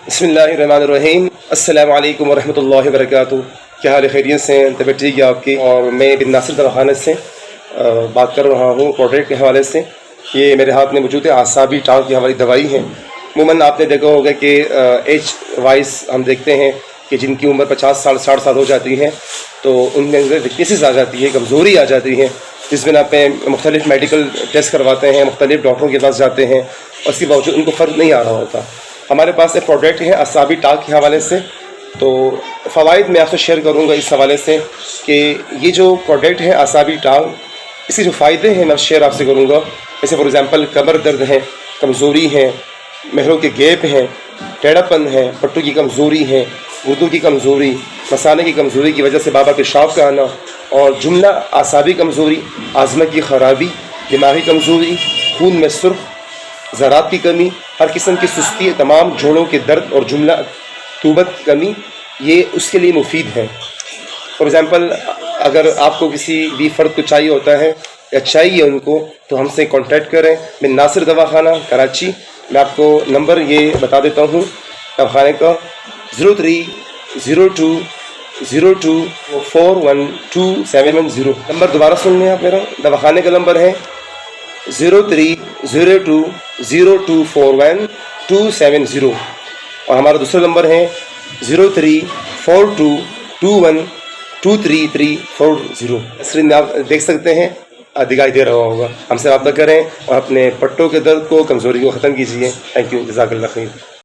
बिस्मिल्लाहिर्रहमानिर्रहीम। अस्सलामु अलैकुम वरहमतुल्लाहि वबरकातुहू। क्या हाल है, खैरियत से? तबीयत ठीक है आपकी? और मैं बिन नासिर दवाखाने से बात कर रहा हूँ प्रोडक्ट के हवाले से। ये मेरे हाथ में मौजूद है आसाबी टांग की हमारी दवाई है। अमूमन आपने देखा होगा कि एज वाइज हम देखते हैं कि जिनकी उम्र 50 साल 60 साल हो जाती है तो उनके अंदर वीकनेसेस आ जाती है, कमज़ोरी आ जाती है, जिस बिना पे मुख्तलिफ मेडिकल टेस्ट करवाते हैं, मुख्तलिफ डॉक्टरों के पास जाते हैं और उसके बावजूद उनको फ़र्क नहीं आ रहा होता। हमारे पास एक प्रोडक्ट है आसाबी टांग के हवाले से, तो फ़वाइद मैं आपसे शेयर करूंगा इस हवाले से कि ये जो प्रोडक्ट है आसाबी टांग, इसके जो फ़ायदे हैं मैं शेयर आपसे करूंगा। जैसे फॉर एग्ज़ाम्पल कमर दर्द है, कमज़ोरी है, महरों के गैप हैं, टेढ़ापन है, पट्टों की कमज़ोरी है, गुर्दों की कमज़ोरी, मसाले की कमज़ोरी की वजह से बाबा पेशाब का आना, और जुमला आसाबी कमज़ोरी, आज़मा की ख़राबी, दिमागी कमज़ोरी, खून में सुर्ख, ज़रात की कमी, हर किस्म की सुस्ती, तमाम जोड़ों के दर्द और जुमला तुबत की कमी, ये उसके लिए मुफीद है। फॉर एग्ज़ाम्पल अगर आपको किसी भी फ़र्द को चाहिए होता है या चाहिए उनको, तो हमसे कांटेक्ट करें। बिन नासिर दवाखाना कराची। मैं आपको नंबर ये बता देता हूँ दवाखाने का, 030202412710। नंबर दोबारा सुन लें आप मेरा। दवाखाने का नंबर है 030202412710 और हमारा दूसरा नंबर है 0342212334 स्क्रीन में आप देख सकते हैं, दिखाई दे रहा होगा। हमसे रब्ता करें और अपने पट्टों के दर्द को, कमज़ोरी को ख़त्म कीजिए। थैंक यू, जज़ाकल्लाह खैर।